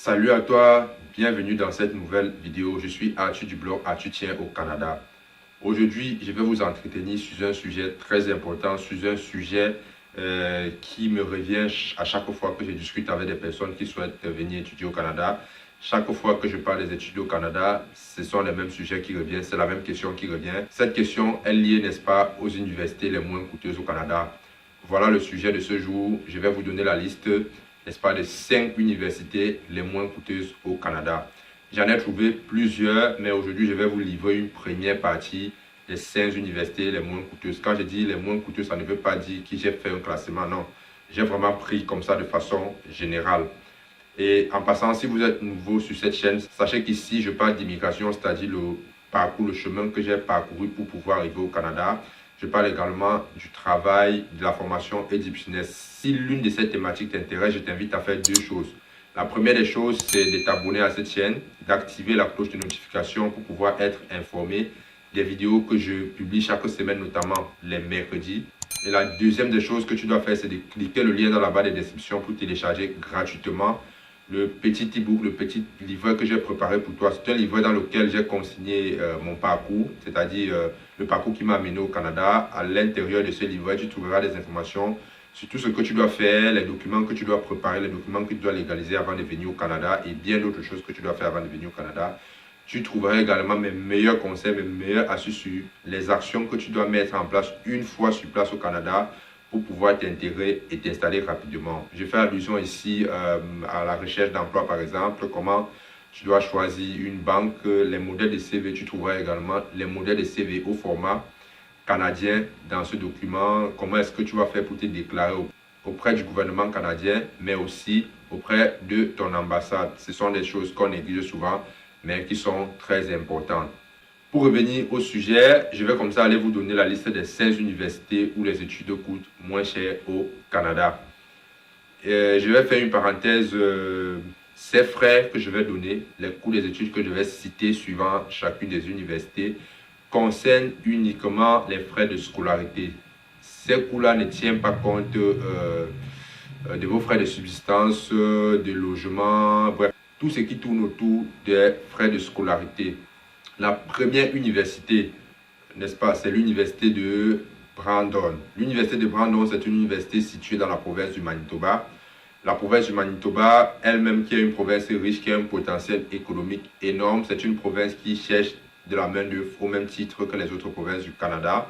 Salut à toi, bienvenue dans cette nouvelle vidéo. Je suis Arthur du blog Arthur Tient au Canada. Aujourd'hui, je vais vous entretenir sur un sujet très important, sur un sujet qui me revient à chaque fois que je discute avec des personnes qui souhaitent venir étudier au Canada. Chaque fois que je parle des études au Canada, ce sont les mêmes sujets qui reviennent, c'est la même question qui revient. Cette question est liée, n'est-ce pas, aux universités les moins coûteuses au Canada. Voilà le sujet de ce jour. Je vais vous donner la liste, n'est-ce pas, des 5 universités les moins coûteuses au Canada. J'en ai trouvé plusieurs, mais aujourd'hui, je vais vous livrer une première partie des 5 universités les moins coûteuses. Quand je dis les moins coûteuses, ça ne veut pas dire que j'ai fait un classement, non. J'ai vraiment pris comme ça de façon générale. Et en passant, si vous êtes nouveau sur cette chaîne, sachez qu'ici, je parle d'immigration, c'est-à-dire le parcours, le chemin que j'ai parcouru pour pouvoir arriver au Canada. Je parle également du travail, de la formation et du business. Si l'une de ces thématiques t'intéresse, je t'invite à faire deux choses. La première des choses, c'est de t'abonner à cette chaîne, d'activer la cloche de notification pour pouvoir être informé des vidéos que je publie chaque semaine, notamment les mercredis. Et la deuxième des choses que tu dois faire, c'est de cliquer le lien dans la barre de description pour télécharger gratuitement le petit e-book, le petit livret que j'ai préparé pour toi. C'est un livret dans lequel j'ai consigné mon parcours, c'est-à-dire le parcours qui m'a amené au Canada. À l'intérieur de ce livret, tu trouveras des informations sur tout ce que tu dois faire, les documents que tu dois préparer, les documents que tu dois légaliser avant de venir au Canada et bien d'autres choses que tu dois faire avant de venir au Canada. Tu trouveras également mes meilleurs conseils, mes meilleures astuces sur les actions que tu dois mettre en place une fois sur place au Canada pour pouvoir t'intégrer et t'installer rapidement. Je fais allusion ici à la recherche d'emploi, par exemple, comment tu dois choisir une banque, les modèles de CV, tu trouveras également les modèles de CV au format canadien dans ce document, comment est-ce que tu vas faire pour te déclarer auprès du gouvernement canadien, mais aussi auprès de ton ambassade. Ce sont des choses qu'on néglige souvent, mais qui sont très importantes. Pour revenir au sujet, je vais comme ça aller vous donner la liste des 16 universités où les études coûtent moins cher au Canada. Je vais faire une parenthèse, ces frais que je vais donner, les coûts des études que je vais citer suivant chacune des universités, concernent uniquement les frais de scolarité. Ces coûts-là ne tiennent pas compte de vos frais de subsistance, de logement, bref, tout ce qui tourne autour des frais de scolarité. La première université, n'est-ce pas, c'est l'université de Brandon. L'université de Brandon, c'est une université située dans la province du Manitoba. La province du Manitoba, elle-même qui est une province riche, qui a un potentiel économique énorme, c'est une province qui cherche de la main-d'œuvre au même titre que les autres provinces du Canada.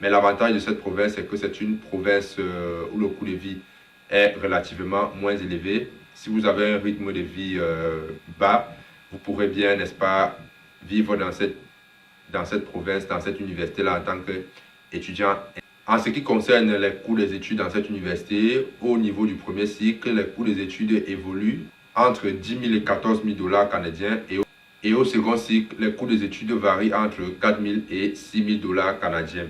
Mais l'avantage de cette province, c'est que c'est une province où le coût de vie est relativement moins élevé. Si vous avez un rythme de vie bas, vous pourrez bien, n'est-ce pas, vivre dans cette province, dans cette université-là en tant qu'étudiant. En ce qui concerne les coûts des études dans cette université, au niveau du premier cycle, les coûts des études évoluent entre 10 000 et 14 000 dollars canadiens et au second cycle, les coûts des études varient entre 4 000 et 6 000 dollars canadiens.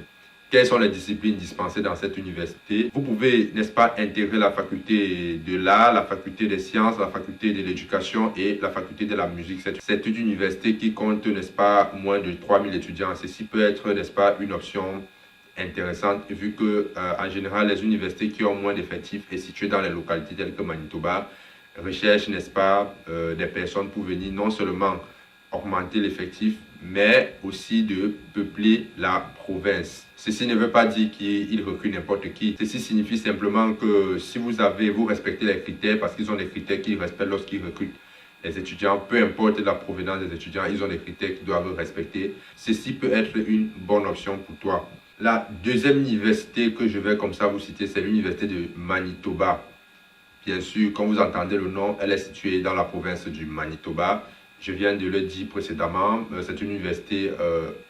Quelles sont les disciplines dispensées dans cette université? Vous pouvez, n'est-ce pas, intégrer la faculté de l'art, la faculté des sciences, la faculté de l'éducation et la faculté de la musique. C'est une université qui compte, n'est-ce pas, moins de 3 000 étudiants. Ceci peut être, n'est-ce pas, une option intéressante vu que, en général, les universités qui ont moins d'effectifs et situées dans les localités telles que Manitoba recherchent, n'est-ce pas, des personnes pour venir non seulement augmenter l'effectif, mais aussi de peupler la province. Ceci ne veut pas dire qu'ils recrutent n'importe qui. Ceci signifie simplement que si vous respectez les critères, parce qu'ils ont des critères qu'ils respectent lorsqu'ils recrutent les étudiants, peu importe la provenance des étudiants, ils ont des critères qu'ils doivent respecter. Ceci peut être une bonne option pour toi. La deuxième université que je vais comme ça vous citer, c'est l'université de Manitoba. Bien sûr, comme vous entendez le nom, elle est située dans la province du Manitoba. Je viens de le dire précédemment, c'est une université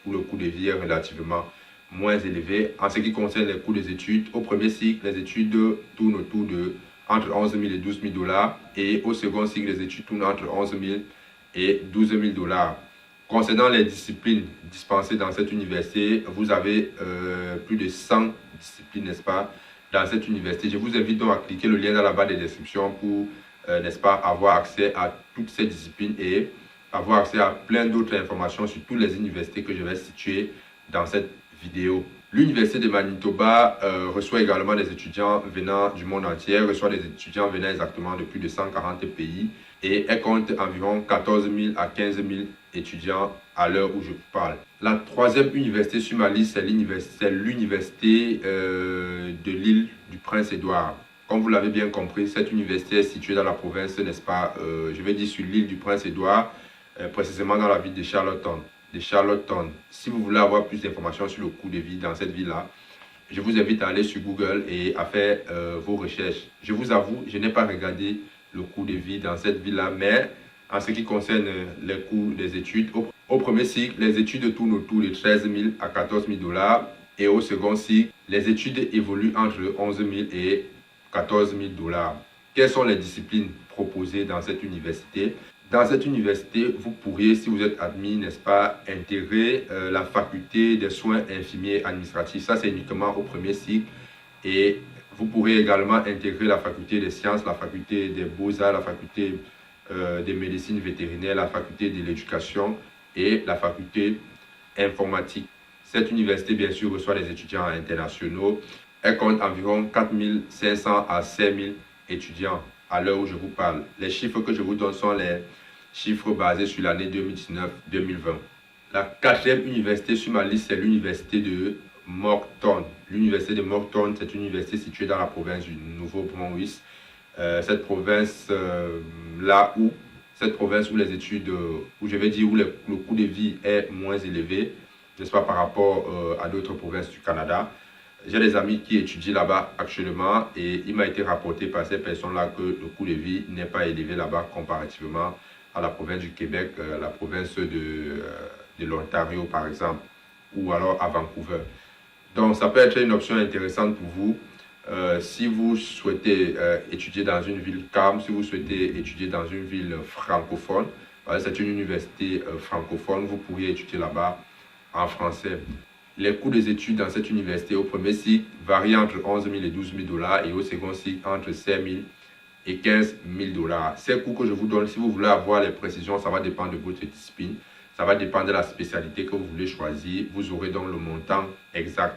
où le coût de vie est relativement moins élevé. En ce qui concerne les coûts des études, au premier cycle, les études tournent autour de entre 11 000 et 12 000 dollars et au second cycle, les études tournent entre 11 000 et 12 000 dollars. Concernant les disciplines dispensées dans cette université, vous avez plus de 100 disciplines, n'est-ce pas, dans cette université. Je vous invite donc à cliquer le lien dans la barre de description pour, n'est-ce pas, avoir accès à toutes ces disciplines et avoir accès à plein d'autres informations sur toutes les universités que je vais situer dans cette vidéo. L'Université de Manitoba reçoit également des étudiants venant du monde entier, reçoit des étudiants venant exactement de plus de 140 pays et elle compte environ 14 000 à 15 000 étudiants à l'heure où je vous parle. La troisième université sur ma liste, c'est l'université de l'île du Prince-Édouard. Comme vous l'avez bien compris, cette université est située dans la province, n'est-ce pas, je vais dire sur l'île du Prince-Édouard, précisément dans la ville de Charlottetown. Si vous voulez avoir plus d'informations sur le coût de vie dans cette ville-là, je vous invite à aller sur Google et à faire vos recherches. Je vous avoue, je n'ai pas regardé le coût de vie dans cette ville-là, mais en ce qui concerne les coûts des études, au premier cycle, les études tournent autour de 13 000 à 14 000 dollars et au second cycle, les études évoluent entre 11 000 et 14 000 dollars. Quelles sont les disciplines proposées dans cette université? Dans cette université, vous pourriez, si vous êtes admis, n'est-ce pas, intégrer la faculté des soins infirmiers administratifs. Ça, c'est uniquement au premier cycle. Et vous pourrez également intégrer la faculté des sciences, la faculté des beaux-arts, la faculté des médecines vétérinaires, la faculté de l'éducation et la faculté informatique. Cette université, bien sûr, reçoit des étudiants internationaux. Elle compte environ 4 500 à 5 000 étudiants à l'heure où je vous parle. Les chiffres que je vous donne sont les chiffres basés sur l'année 2019-2020. La quatrième université sur ma liste, c'est l'université de Moncton. L'université de Moncton, c'est une université située dans la province du Nouveau-Brunswick. Cette province où les études, où je vais dire où le coût de vie est moins élevé, n'est-ce pas, par rapport à d'autres provinces du Canada. J'ai des amis qui étudient là-bas actuellement et il m'a été rapporté par ces personnes-là que le coût de vie n'est pas élevé là-bas comparativement à la province du Québec, la province de l'Ontario par exemple, ou alors à Vancouver. Donc ça peut être une option intéressante pour vous si vous souhaitez étudier dans une ville calme, si vous souhaitez étudier dans une ville francophone. C'est une université francophone, vous pourriez étudier là-bas en français. Les coûts des études dans cette université au premier cycle varient entre 11 000 et 12 000 dollars et au second cycle entre 5 000 et 15 000 dollars. Ces coûts que je vous donne, si vous voulez avoir les précisions, ça va dépendre de votre discipline, ça va dépendre de la spécialité que vous voulez choisir. Vous aurez donc le montant exact.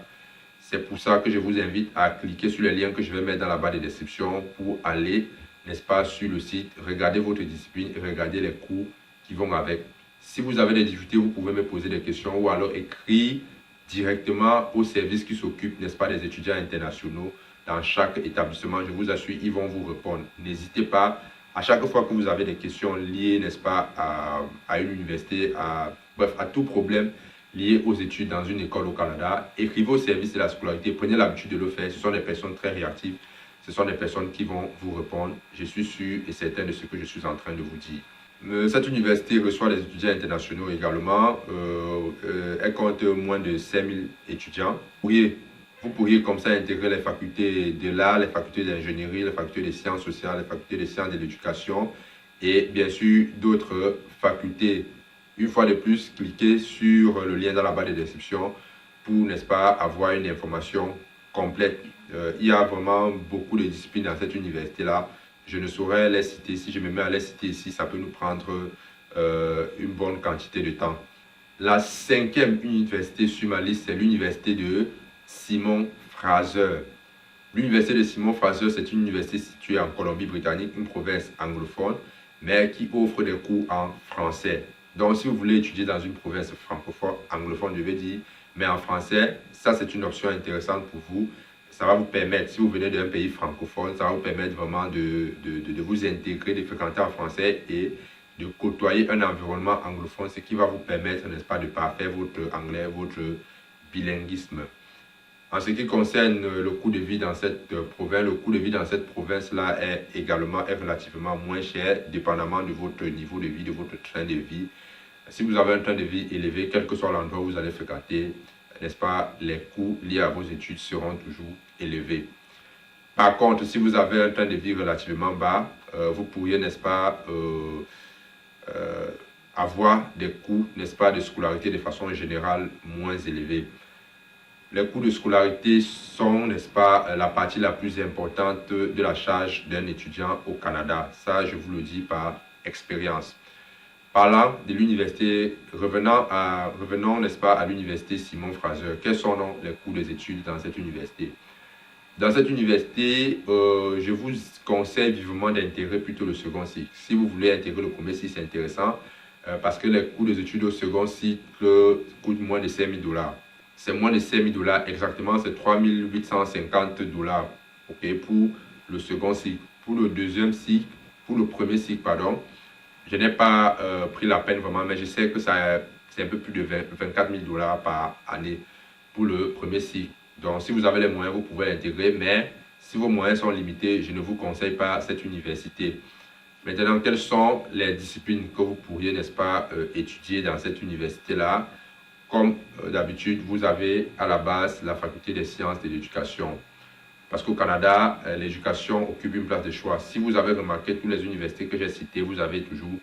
C'est pour ça que je vous invite à cliquer sur les liens que je vais mettre dans la barre de description pour aller, n'est-ce pas, sur le site, regarder votre discipline et regarder les cours qui vont avec. Si vous avez des difficultés, vous pouvez me poser des questions ou alors écrire directement au service qui s'occupe, n'est-ce pas, des étudiants internationaux dans chaque établissement. Je vous assure, ils vont vous répondre. N'hésitez pas, à chaque fois que vous avez des questions liées, n'est-ce pas, à une université, bref, à tout problème lié aux études dans une école au Canada, écrivez au service de la scolarité, prenez l'habitude de le faire. Ce sont des personnes très réactives, ce sont des personnes qui vont vous répondre. Je suis sûr et certain de ce que je suis en train de vous dire. Cette université reçoit des étudiants internationaux également. Elle compte moins de 5 000 étudiants. Vous pourriez comme ça intégrer les facultés de l'art, les facultés d'ingénierie, les facultés des sciences sociales, les facultés des sciences de l'éducation et bien sûr d'autres facultés. Une fois de plus, cliquez sur le lien dans la barre de description pour, n'est-ce pas, avoir une information complète. Il y a vraiment beaucoup de disciplines dans cette université-là. Je ne saurais les citer. Si je me mets à les citer ici, ça peut nous prendre une bonne quantité de temps. La cinquième université sur ma liste, c'est l'université de Simon Fraser. L'université de Simon Fraser, c'est une université située en Colombie-Britannique, une province anglophone, mais qui offre des cours en français. Donc, si vous voulez étudier dans une province francophone, anglophone, je vais dire, mais en français, ça c'est une option intéressante pour vous. Ça va vous permettre, si vous venez d'un pays francophone, ça va vous permettre vraiment de vous intégrer, de fréquenter en français et de côtoyer un environnement anglophone, ce qui va vous permettre, n'est-ce pas, de parfaire votre anglais, votre bilinguisme. En ce qui concerne le coût de vie dans cette province, le coût de vie dans cette province-là est également relativement moins cher, dépendamment de votre niveau de vie, de votre train de vie. Si vous avez un train de vie élevé, quel que soit l'endroit où vous allez fréquenter, n'est-ce pas, les coûts liés à vos études seront toujours élevés. Par contre, si vous avez un train de vie relativement bas, vous pourriez, n'est-ce pas, avoir des coûts, n'est-ce pas, de scolarité de façon générale moins élevés. Les coûts de scolarité sont, n'est-ce pas, la partie la plus importante de la charge d'un étudiant au Canada. Ça, je vous le dis par expérience. Parlant de l'université, revenons n'est-ce pas, à l'université Simon Fraser. Quels sont donc les cours des études dans cette université? Dans cette université, je vous conseille vivement d'intégrer plutôt le second cycle. Si vous voulez intégrer le premier cycle, c'est intéressant parce que les coûts des études au second cycle coûtent moins de 5 000 $. C'est moins de 5 000 $ exactement, c'est 3 850 $, okay, pour le second cycle. Pour le deuxième cycle, pour le premier cycle, pardon, je n'ai pas pris la peine vraiment, mais je sais que c'est un peu plus de 24 000 $ par année pour le premier cycle. Donc, si vous avez les moyens, vous pouvez l'intégrer, mais si vos moyens sont limités, je ne vous conseille pas cette université. Maintenant, quelles sont les disciplines que vous pourriez, n'est-ce pas, étudier dans cette université-là? Comme d'habitude, vous avez à la base la faculté des sciences de l'éducation. Parce qu'au Canada, l'éducation occupe une place de choix. Si vous avez remarqué, toutes les universités que j'ai citées, vous avez toujours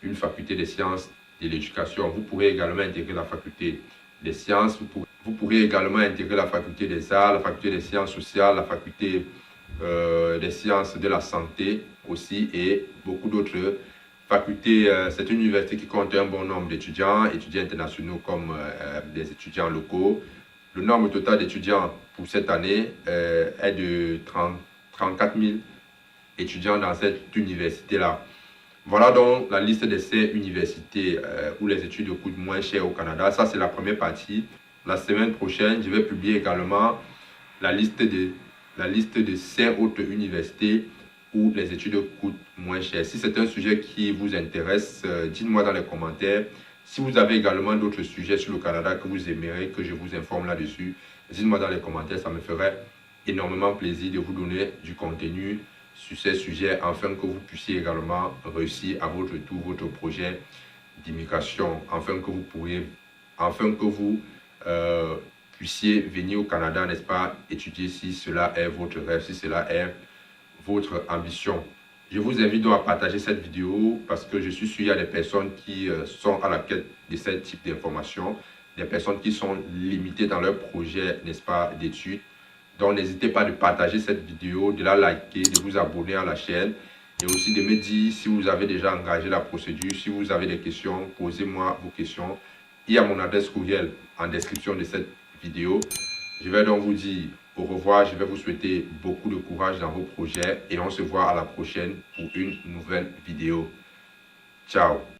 une faculté des sciences de l'éducation. Vous pourrez également intégrer la faculté des sciences, vous pourrez également intégrer la faculté des arts, la faculté des sciences sociales, la faculté des sciences de la santé aussi et beaucoup d'autres facultés. C'est une université qui compte un bon nombre d'étudiants, étudiants internationaux comme des étudiants locaux. Le nombre total d'étudiants pour cette année est de 34 000 étudiants dans cette université-là. Voilà donc la liste de ces universités où les études coûtent moins cher au Canada. Ça, c'est la première partie. La semaine prochaine, je vais publier également la liste de 5 autres universités où les études coûtent moins cher. Si c'est un sujet qui vous intéresse, dites-moi dans les commentaires. Si vous avez également d'autres sujets sur le Canada que vous aimeriez que je vous informe là-dessus, dites-moi dans les commentaires, ça me ferait énormément plaisir de vous donner du contenu sur ces sujets afin que vous puissiez également réussir à votre tour votre projet d'immigration, afin que vous puissiez venir au Canada, n'est-ce pas, étudier si cela est votre rêve, si cela est votre ambition. Je vous invite donc à partager cette vidéo parce que je suis sûr qu'il y a des personnes qui sont à la quête de ce type d'informations, des personnes qui sont limitées dans leur projet, n'est-ce pas, d'études. Donc, n'hésitez pas de partager cette vidéo, de la liker, de vous abonner à la chaîne et aussi de me dire si vous avez déjà engagé la procédure, si vous avez des questions, posez-moi vos questions. Il y a mon adresse courriel en description de cette vidéo. Je vais donc vous dire au revoir, je vais vous souhaiter beaucoup de courage dans vos projets et on se voit à la prochaine pour une nouvelle vidéo. Ciao!